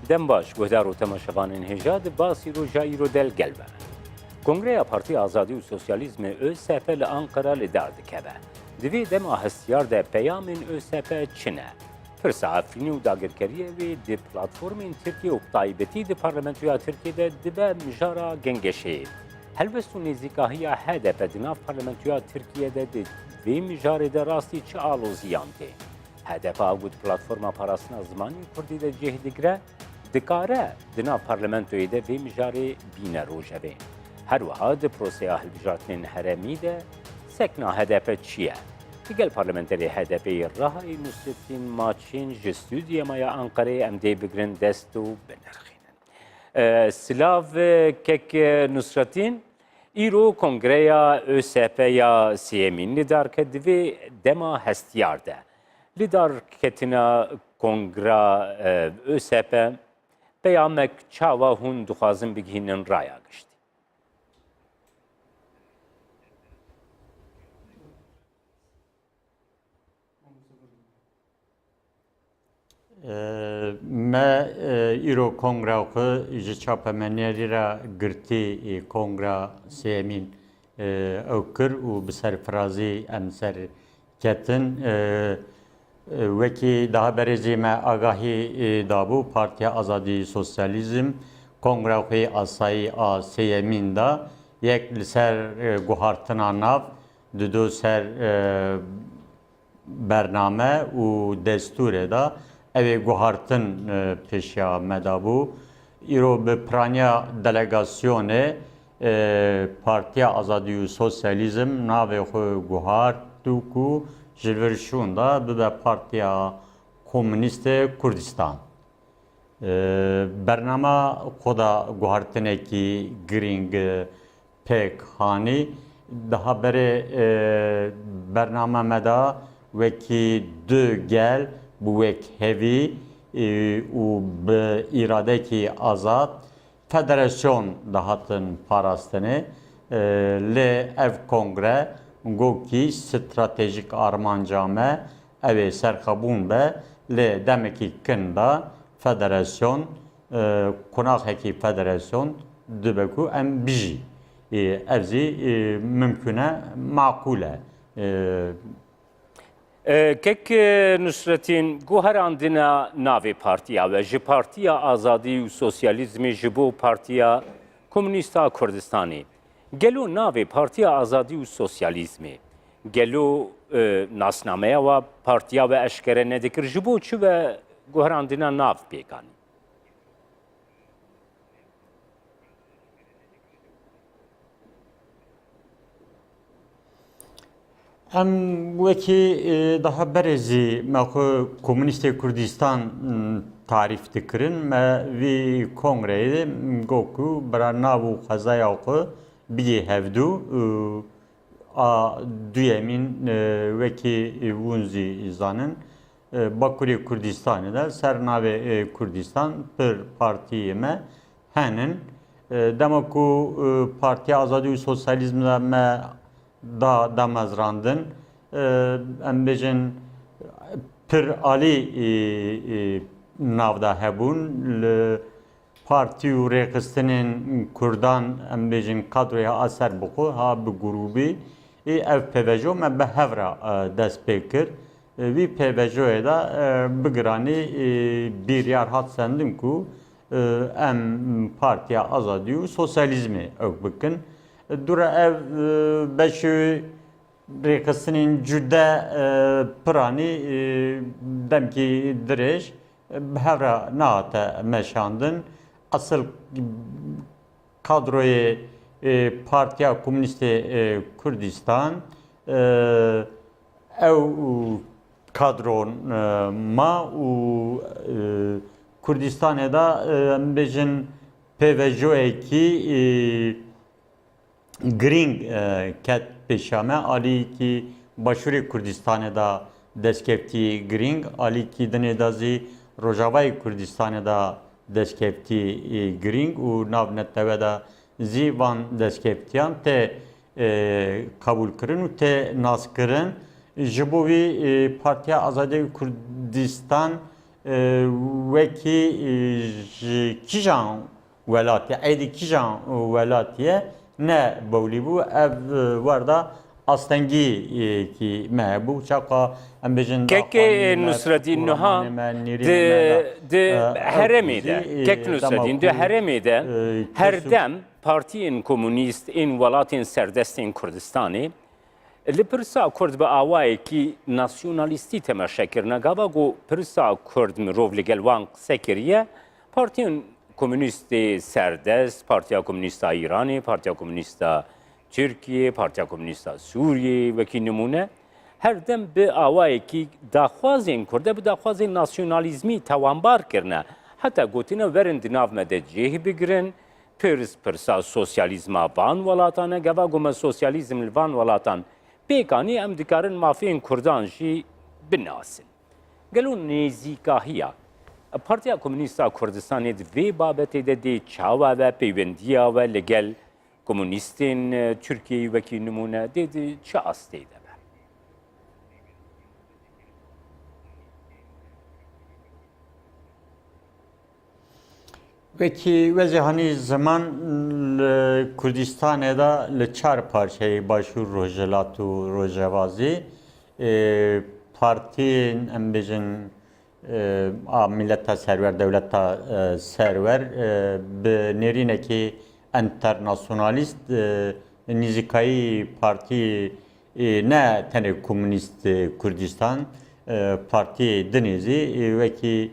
دم باش گهدار و تماشاوانên hêja di basî roja îro del gelbe. Kongreya Partiya Azadî û Sosyalîzmê ÖSP li Ankara li dar dikeve. Di vê dema hestiyar de peyamên ÖSP çi ne? Pirsa Efrînî û dagirkeriyê wê di platformên Tirkiye û taybetî di Parlamentoya Tirkiyeyê de dibe mijara gengeşeyê. Helbest û nêzîkahiya HDP di nav Parlamentoya Tirkiyeyê de di vê mijarê de rastî çi aloziyan tê? HDP agut platforma parastina zimanî Kurdî de cih digre, dikare di nav parlamentoyê de vê mijarê bîne rojevê. Her wiha di proseya hilbijartinên heremî de sekna HDP çi ye? Digel parlamenterê HDP'yê Rahayê Nusretîn Maçîn ji stûdyemaya Ankara'yê em dê bigirin dest û binirxînin. Silav kek Nusretîn, îro Kongreya ÖSP'ya sêyemîn li dar ket di vê dema hestiyar de. Li dar ketina Kongra ÖSP peyamek çawa hûn dixwazin bigihînin raya giştî. Me îro kongra xwe ji çapemeniyerî re girtî kongra sêyemîn ew kir û bi serfirazî em serketin. Wekî daha berêzî me agahî dabû Partiya Azadî Sosyalîzm kongra xwe asayî a sêyemîn da yek li ser guhartina nav dido ser bername û destûrê da evê guhartin pêşiya me dabû. Îro bi piraniya delegasyonê Partiya Azadî û Sosyalîzm navê xwe guhartû ku ji vir şûn da bibe Partiya Komünîstê Kurdistan. Bernama xwe da guhartinekî girîng pêk hanî. Daha berê bernama me da wekî du gel bu wek hevî û bi îradekî azad federasyon dahatin parastinê lê ev kongre gokî stratejik armanca me ev ê serxebûn be lê demekî kin da federasyon qunaqekî federasyon dibe ku em bijî ev zî mümkün e makûl e. Kek Nusretîn guherandina navê partiya ve ji Partiya Azadî û Sosyalîzmê ji bo Partiya Komünîsta Kurdistanê. Gelo navê Partiya Azadî û Sosyalîzmê. Gelo nasnameya wa partiya ve eşkere nedikir ji bo çi ve guherandina nav pêkanî. Em wekî daha berêzî me xwe Komünîstê Kurdistan tarîf dikirin me vî kongreyê got ku bira nav û xwezaya xwe bidê hevdû a duyemîn wekî hûn zî zanin Bakurê Kurdistanê de ser navê Kurdistan pir partiyê me henin. Dema ku Partiya Azadî û Sosyalîzm de me da damezrandin em bêjin pir alî navda hebûn li partî û rêxistinên Kurdan em bêjin kadroya aser bixwe ha bi grûbî ev pêvejo me bi hevra dest pê kir. Vî pêvejoyê da bigiranî bîryar hat sendin ku em Partiya Azadî û Sosyalîzmê ew bikin. Dura ev beşû rêxistinên cude piranî demkî dirêj bi hevra nehate meşandin. Asıl kadroyê Partiya Komünîstê Kurdistan ew kadron ma û Kurdistanê da em bêjin pêvejoyekî girîng ket pêşa me alîkî Başûrê Kurdistanê da destkeftî girîng alîkî dinê da zî Rojavayê Kurdistanê da destkeftî girîng û nav netewê da zî van destkeftiyan tê kabûlkirin û tê naskirin ji bo vî Partiya Azadî Kurdistan وکی کیجان ولاتی ایدی کیجان ولاتیه نه بولی بو اف وردا استنگی کی محبو چاقا ام بجن كيك نصرالدين نها de heremi de kek Nusrettin de heremi de her dem partiyen komünist in welatin serdestin Kurdistanê li pirsa Kurd bi awayekî nasyonalîstî temeşekirine gava got pirsa Kurd mirov li gel wan qise kiriye partiyen komünistê serdest, Partiya Komünîsta İranê, Partiya Komünîsta Türkiye, Partiya Komünîsta Suriye wekî nimûne her dem bi awayekî daxwazên Kurd bi daxwazên nasyonalîzmî tawanbar kirine. Heta gotine werin di nav me de cêh bigirin, pirsa sosyalîzma van welatan e geva gome sosyalîzm li van welatan pêkanî em dikarin mafiyên Kurdan jî binasin. Gelo nêzîkahiya Partiya Komünîsta Kurdistanê di vê babetê de dê çawa ve peyvendiya we li gel komünîstên Tirkiyeyê wekî nimûne dê di çi astê de be? Veki vezihani zaman Kurdistan'da le çar parçayı başvur rojelatu rojevazi partinin embejin milleta server devleta server be nerineki internasyonalist nizikayı parti ne tane komünist Kurdistan parti denizi veki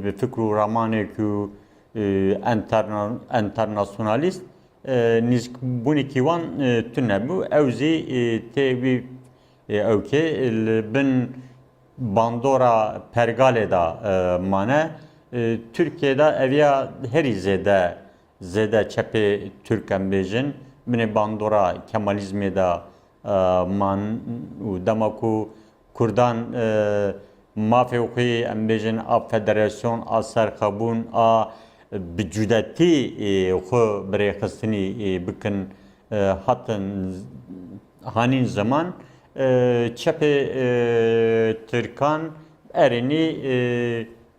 به فکر و رمانه که انترناسیونالیست نزک بونی کیوان تنه بو اوزی تیوی اوکی بن باندورا پرگاله دا مانه Türkiye'de evya heri zede çepe Türk'en bejin bine bandora Kemalizmi da man demaku Kurdan mafevki embejin a federasyon a serkabun a bicudeti xo birexistini bikin hatin hanin zaman çepe Türkan erini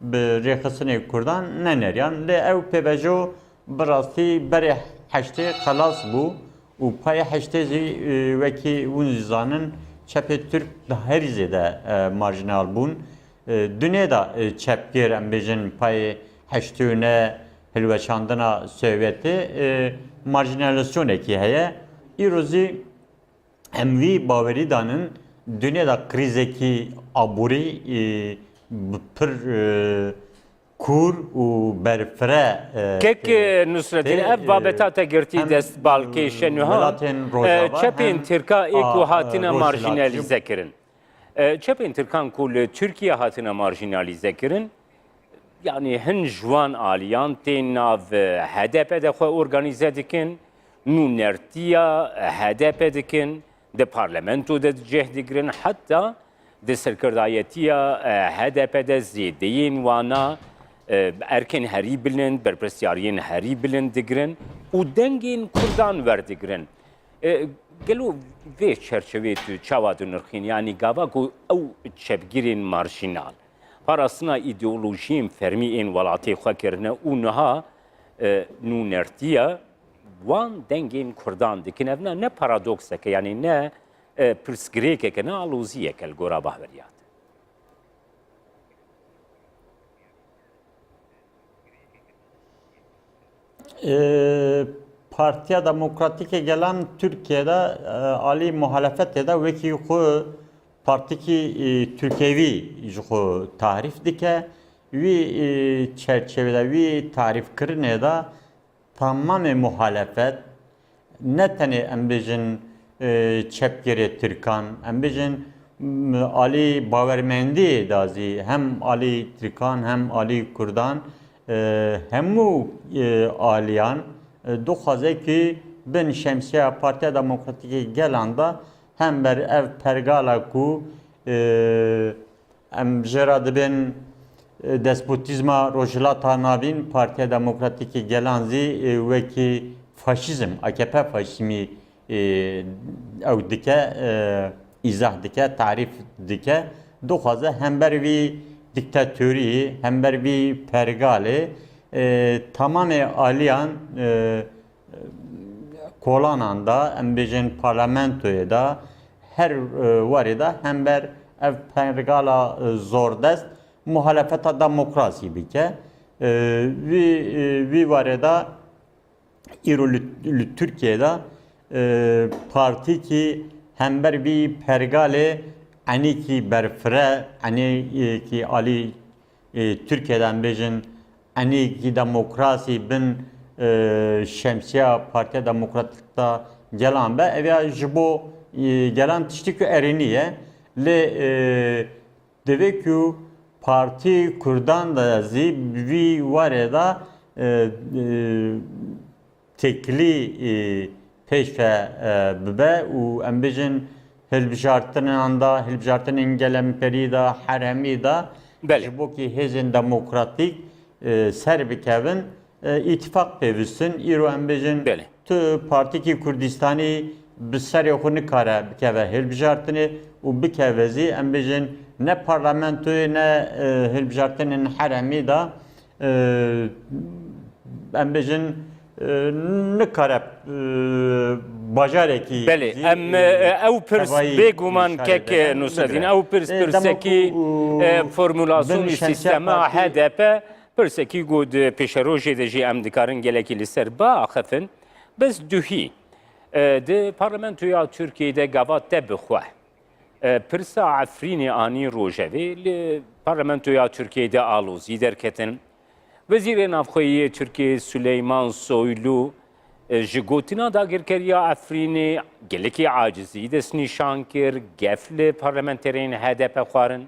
birexistini Kurdan neneriyan le ev pebejo birasti bere heşte xalas bu u paya heşte veki unzanın çepê Türk her zêde marjinal bûn. Dunê da çepgir em bêjin payê heştûne hilweşandina Sovyetê marjinalizasyonekî heye. Îrozî em vî bawerî danin dunê da krîzekî aborî pir kur û berfire Kek Nusrettin ev babeta te girtî dest balkê şenuha çepên Tirka ê ku hatine marjinalîze kirin. Çepên Tirkan ku li Tirkiye hatine marjinalîze kirin yani hin jwan aliyan tên nav HDP de xwe organize dikin, nûnertiya HDP dikin, di parlamento de cih digirin heta di serkirdayetiya HDP de zêdeyên wana erken herî bilin, berpirsiyariyên herî bilin digirin û dengên Kurdan werdigirin. Gelo vê çerçevê tu çawa tu nirxîn yanî gava ku ew çepgirên marjinal parastina îdeolojiyên fermî ên welatê xwe kirine û niha nûnertiya wan dengên Kurdan dikin. Ev ne paradokseke yanî ne pirsgirêkeke ne aloziyeke li gora bahweriyat. Partiya Demokratike gelen Türkiye'de ali muhalefet de veki xu partiki Türkiyevi xu tarif dike vi çerçevede vi tarif kirine de tamamı muhalefet ne tane embejin çepgere Türkan embejin Ali Bavermendi dazi hem Ali Türkan hem Ali Kurdan hemu aliyan doxaze ki ben şemsiye Partiya Demokratike gelanda hem ber ev pergala ku em jera dibin despotizma rojilata nabin Partiya Demokratike gelanzi veki faşizm AKP faşizmi ew dike izah dike tarif dike doxaze hem ber vi diktatörü hem bir pergale tamamen aliyan kolananda em bejin parlamentoya da her varida hem ev pergala zordest muhalefeta demokrasi bike vi varida Türkiye'de parti ki hem bir pergale ani ki berfre ani ki ali Türkiye'den bejin ani ki demokrasi bin şemsiye parti demokratikta gelen be evya jibo gelen tiştik eriniye le demek ki parti kurdan da zi vi vareda tekli peşfe bibe u embejin hilbijartının anda hilbijartının gelem perida haremi da bu ki hezin demokratik serbikevin ittifak pevüsün İro embejin tu parti ki Kurdistani bisser yokunu kara bikeve hilbijartını u bikevezi embejin ne parlamentoyu ne hilbijartının haremi da embejin ne karab bajareki بله او پرس بگومان که نصرتین او پرسکی فرمولاسyon sistema HDP پرسکی گود پیشروجی دجی ام دکارن گلکی لسر با خفن بس دوهی ده پارلمانتویا ترکیه گوات ده بخواه پرسا عفرین آنی روجوی پارلمانتویا ترکیه ده آلوزی درکتن وزیر نافخویی ترکیه سلیمان سویلو جگوتینا داگرکریا افرینی گلکی عاجزی دست نشان کر گفل پارلمانترین HDP خوارن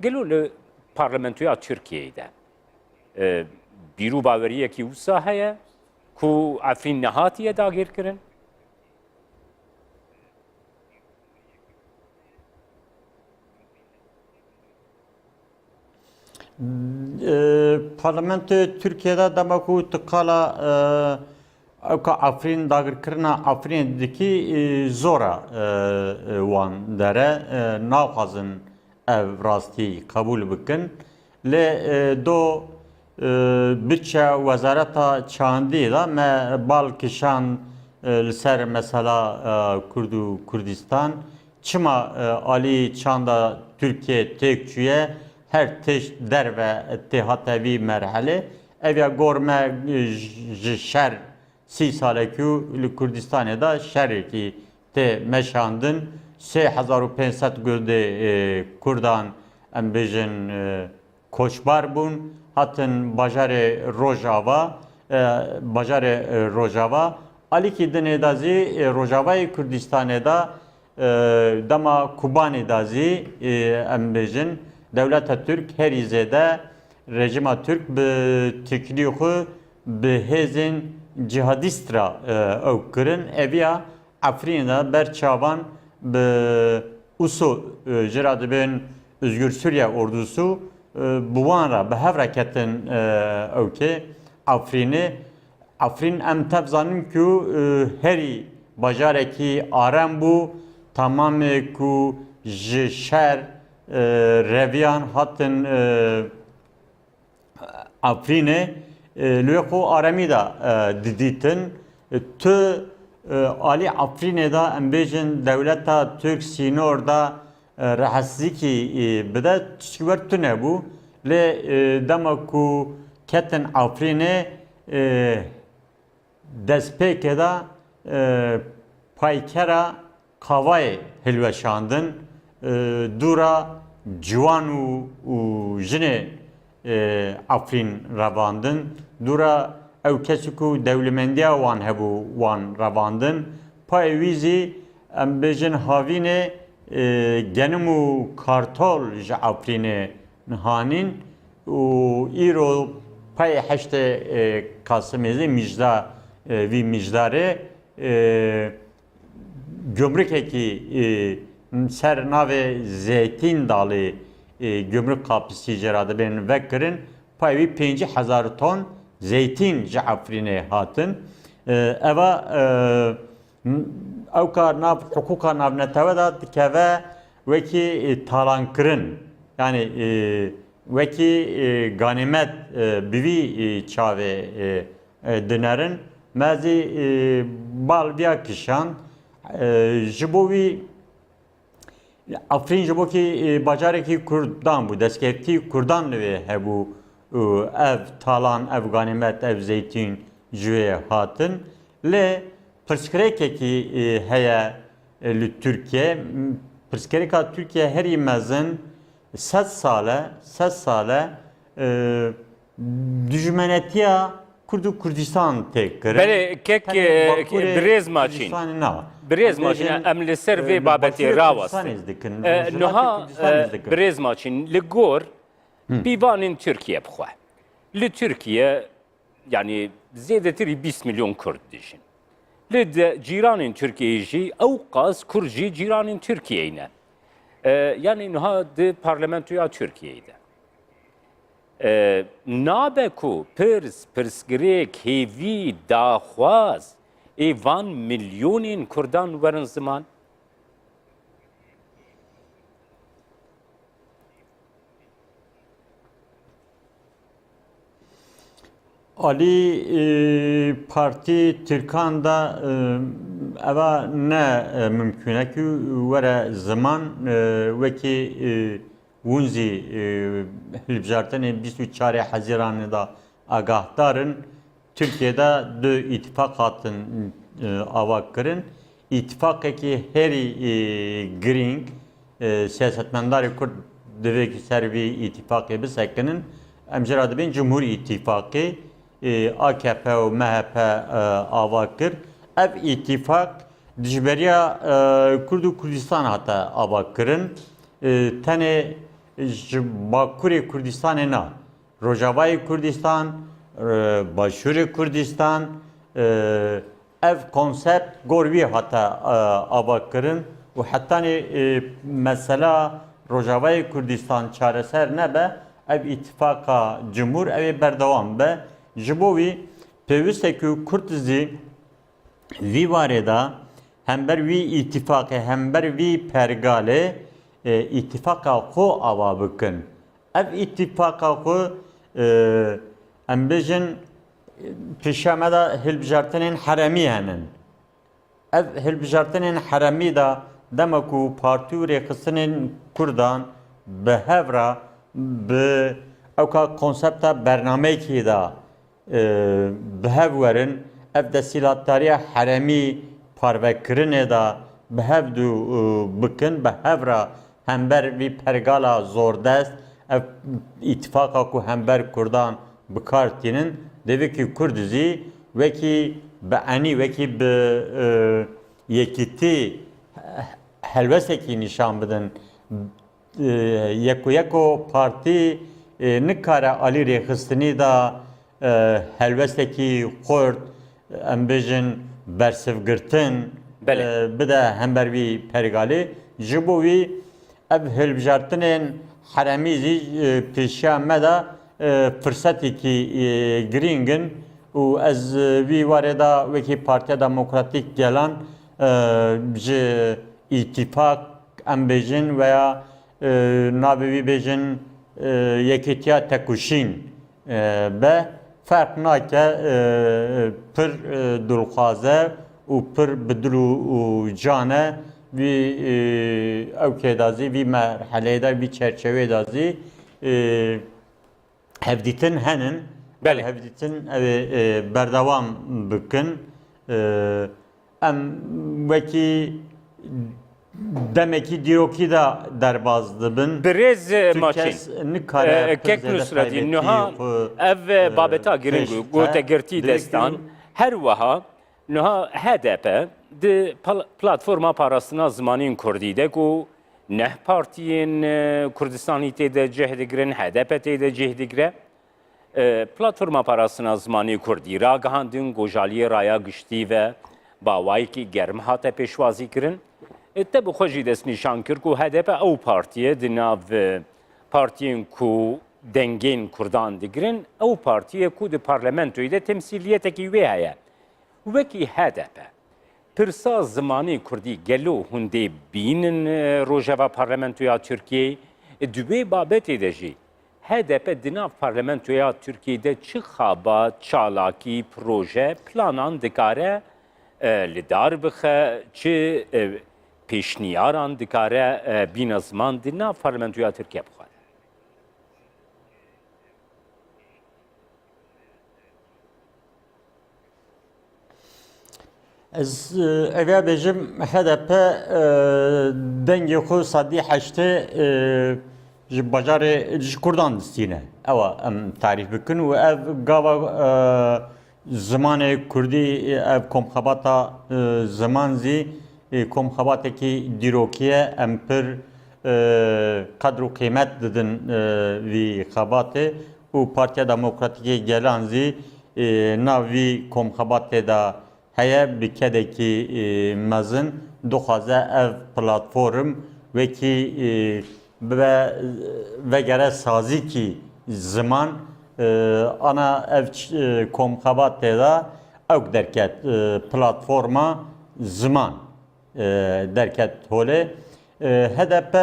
گلو پارلمانتویا ترکیه ده بیرو باوریه کی وسا هیا کو افرین نهاتیه داگر کرن parlamento Türkiye'de demek ki tıkala Afrin dagirkirina Afrin'deki zora wan dere navxazin ev rastî kabul bikin lê do biçe wezareta çandî da me balkişan li ser mesela Kurd û Kurdistan çima alî çanda Türkiye tekçüye her teş derve tehatevî merhele ev ya gorme ji şer 30 salekû li Kurdistanê da şerekî te meşandin 3500 gundê Kurdan em bêjin koçbar bûn hatin bajarê Rojava alîkî dinê da zî Rojavayê Kurdistanê da dema Kubanê da zî em bêjin Devleta Türk herî zêde rejima Türk bi teklî xwe bi hêzên cihadîstra ew kirin eviya Efrînê berçavan bi USO jira dibên Özgür Suriye ordusu bi wan re bi hev re ketin ewkê Efrînê Efrîn em tev zanin ku herî bajarekî arem bû tamamê ku ji şer reviyan hatin Efrînê lê xwe aremî da didîtin tu alî Efrînê da em bêjin dewleta Türk sînor da rehesîkî bide tiştî wer tune bû lê dema ku ketin Efrînê destpêkê da paykera Kavayê hilweşandin dûra ciwan û jinê Efrîn revandin dûra ew kesî ku dewlemendiya wan hebû wan revandin payê wî zî em bêjin havînê genim û kartol ji Efrînê hanîn û îro payê heştê Kasımê zî mijda vî mijdarê gümrükekî ser navê Zeytîn Dalê gümrük kapısî jê ra dibên vekirin payê wî 5000 ton zeytîn ji Efrînê hatin eva ew ka nav hukûka navnetewe da dikeve wekî talankirin yani وکی گانیمت بیوی چاوه دنرن مازی بالبیا کشان جبوی افرین جبو کی بازار کی کردان بود دستکفتی کردان نوی هبو ev talan, ev ganimet, ev zeytin jüye hatın le pırskreke heye li Türkiye pırskreka Türkiye her imezin 7 sale düşmenetiya Kurdu Kurdistan tekrar. Bele kek brez maçin. Brez maçin em li ser vê babetê rawastin. Niha brez maçin li gor pîvanên Türkiye bixwe. Li Türkiye yani zêdetirî 20 milyon Kurd dijîn. Li cîranên Türkiye jî ew qas Kurd jî cîranên Türkiye'ye ne. Yani niha di parlamentoya Türkiye'ye de. Nabe ku pirsgirêk hêvî daxwaz ê van milyonên Kurdan werin ziman? Ali Parti Türkan da eva ne mümküne ki vere zaman veki Wunzi hilbjartın 24 Haziran'ı da agahtarın Türkiye'de de ittifak hatın avakırın. İttifak ki heri Green siyasetmenleri Kürt deveki servi ittifakı bisekinin emciradı bin Cumhur İttifakı AKP ve MHP avakır. Ev ittifak dijberiya Kurdu Kurdistan hatta avakırın. Tane Bakuri Kurdistan na Rojavayı Kurdistan Başuri Kurdistan ev konsept gorvi hatta avakırın ve hatta mesela Rojavayı Kurdistan çareser ne be ev ittifaka cumhur ev berdevam be jibovi pevüstekü Kurtzi vivareda hember vi ittifakı hember vi pergale ittifaka xo ava bikin. Ev ittifaka xo embejin pişameda hilbjartinin haremi henin. Ev hilbjartinin haremi da demeku parti rekısının Kurdan behevra be evka konsepta bernameki da behevverin ev desilattariya haremi parvekirine da behevdu bikin behevra hember vi pergala zordest ev ittifaka ku hember Kurdan bikartinin devi ki Kurdizî veki be'ani veki be yekiti helveseki nişan bidin yeko parti nikara ali rexistini da helveseki Kurd embejin bersivgirtin bide hember vi pergali jibovi ev hilbjartinin haremizi pişa meda fırsatı ki gringin u ez vi vareda veki Partiya Demokratik gelen ittifak embejin veya nabevi bejin yekitiya tekuşin be fark nake pır dulxaze u pır bidru cane vi evkedazi vi merhalede vi çerçevedazi hevditin henin hevditin berdevam bikin em veki demeki diroki da derbazdı bin Brez maçin kek nusreti nuha ev babeta giringu gote girti destan her vaha nuha HDP de platforma parasına zamanın Kurdide ku ne partiyin Kurdistan'ı tede cehdigren HDP tede cehdigre platforma parasına zamanı Kurdi ragahandın gojaliye raya gişti ve bawayı ki germ hata peşvazi kirin te bu xoji dest nişan kir ku HDP ew partiye di nav partiyên ku dengên Kurdan digirin ew partiye ku di parlamentoyê de temsîliyetekî wê heye. Wekî HDP pirsa zimanê Kurdî gelo hundê bînin rojeva parlamentoya Tirkiyeyê di wê babetê de jî HDP di nav parlamentoya Türkiye'de çi xaba, çalakî, proje, planan dikare li dar bixe, çi pêşniyaran dikare bîna ziman di nav parlamentoya Türkiye bixware. Ez evya bêjim HDP dengê xwe sadî heştê ji bajarê ji Kurdan distîne. Ewa em tarîf bikin û ev gava zimanê Kurdî ev komxebata ziman zî komxebatekî dîrokiye em pir qedr û qîmet didin vî xebatê û Partiya Demokratîkê Gelan zî nav vî komxebatê da heye bi kedekî mezin dixwaze ev platform wekî vegere sazîkî ziman ana ev komxebatê da ew derket platforma ziman derket holê. HDP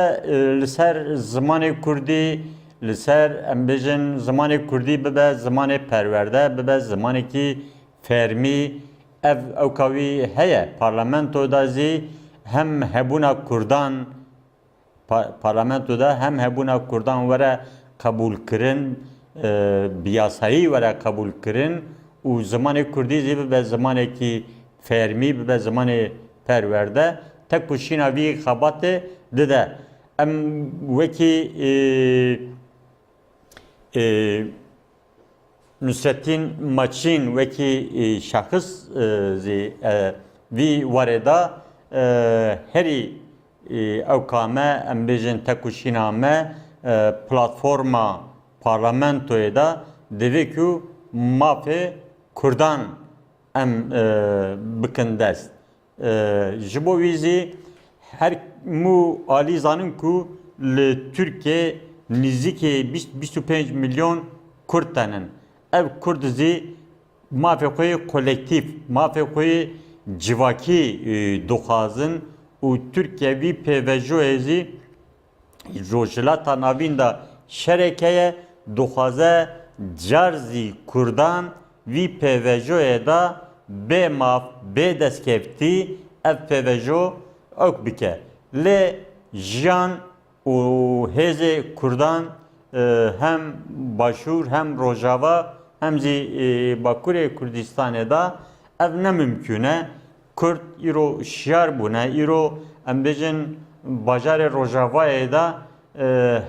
li ser zimanê Kurdî li ser em bêjin zimanê Kurdî bibe zimanê perwerde bibe zimanekî fermî ev ewkawî heye parlamentoda zî hem hebûna Kurdan parlamentoda hem hebûna Kurdan were qebûl kirin bi yasayî were qebûl kirin û zimanê Kurdî zî bibe zimanekî fermî bibe zimanê perwerde tek ku şîna vî xebatê dide em wekî Nusrettin Maçîn wekî şahs zî vî warê da herî ew kame em bêjin tekuşîna me platforma parlamentoyê da divê ku mafê Kurdan em bikin dest. Ji bo wî zî her mû alî zanin ku li Tirkiye nîzîkî 25 milyon Kurd tenin. Ev Kurd zî mafê xwe kolektif, mafê xwe civakî dixwazin û Tirkiye vî pêvejoyê zî rojhilata navîn da şereke ye dixwaze car zî Kurdan vî pêvejoyê da bê maf bê destkeftî ev pêvejo ew bike. Lê jiyan û hêzê Kurdan hem Başûr hem Rojava hem zî Bakurê Kurdistanê da ev ne mümkün e. Kurd îro şiyar bûne. Îro em bêjin bajarê Rojavayê da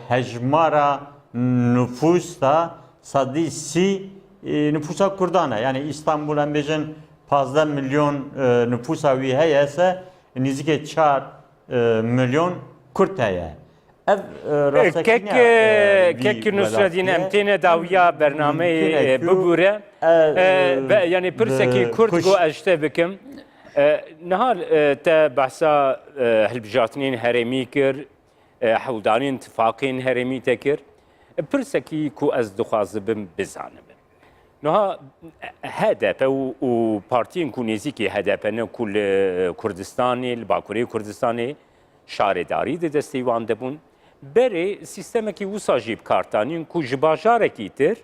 hejmara nüfus da sadî sî nüfusa Kurdan e. Yani İstanbul em bêjin 15 milyon nüfusa wî heye se nîzîkê 4 milyon Kurd heye. Ev kek Nusrettin em têne dawiya bernameyê bibûre yani pirsekî Kurd got ez tê bikim. Nihal te behsa hilbijartinên herêmî kir, hewldanên tifaqên herêmî te kir. Pirsekî ku ez dixwazibim bizanim. Niha HDP û partiyên ku nêzîkî HDP ne ku li Kurdistanê, li Bakurê Kurdistanê şaredarî di destê wan de bûn. Berê sîstemekî wisa jî bikardanîn ku ji bajarekî tir,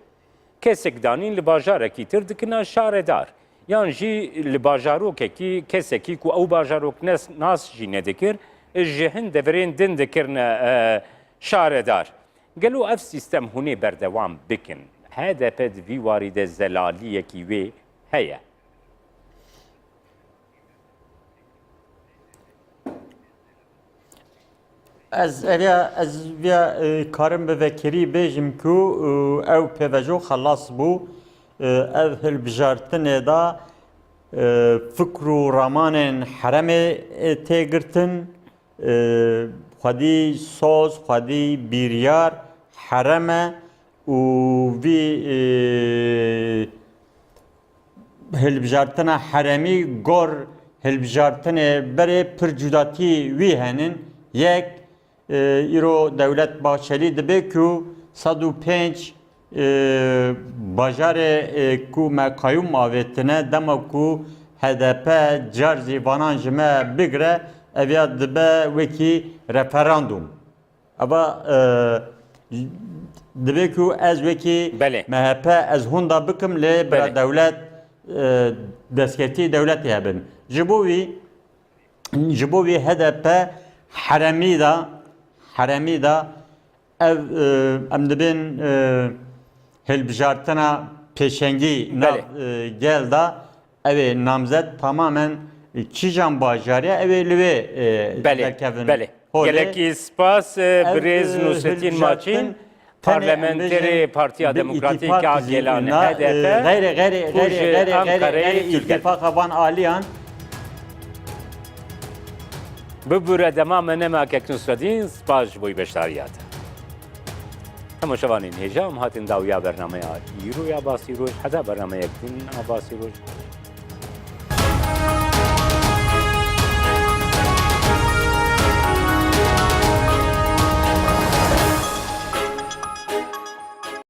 kesek danîn li bajarekî tir dikine şaredar. Yan jî li bajarokekî kesekî ku ew bajarok nas jî nedikir, ji hin deverên din dikirine şaredar. Gelo ev sîstem hûnê berdewam bikin. HDP di vî warî de zelaliyekî wê heye. Ez via karim bi vekirî bêjim ku ew pêvejo xelas bû ev hilbijartinê da fikr û ramanên heremê tê girtin xwedî soz, xwedî bîryar hereme û vî hilbijartina heremî gor hilbijartinê berê pir cudatî wî henin. Yek îro Dewlet Bahçeli dibe ku 105 bajarê ku me kayyum avêtine dema ku HDP car zîvanan ji me bigire ev ya dibe wekî referandum. Eva Dibe ku ez wekî Belê. MHP ez hûn da bikim lê bira Belê. dewlet destkeftî dewletê hebin. Ji bo wî HDP heremî da ev em dibin hilbijartina pêşengî nav gel da ev ê namzet tamamen kîjan bajarî ev ê li wê derkevin. Belê. Gelekî spas Birêz Nusretîn Maçîn Parlamenterê Partiya Demokratîk a Gelan HDP Ankara'yı İttifaka van aliyan bibûre dema me nemakek Nusretîn spas ji bo beşdariyat. Temaşevanên hêja em hatin dawiya bernameya îro ya basîroj heda bernameyek din a basîroj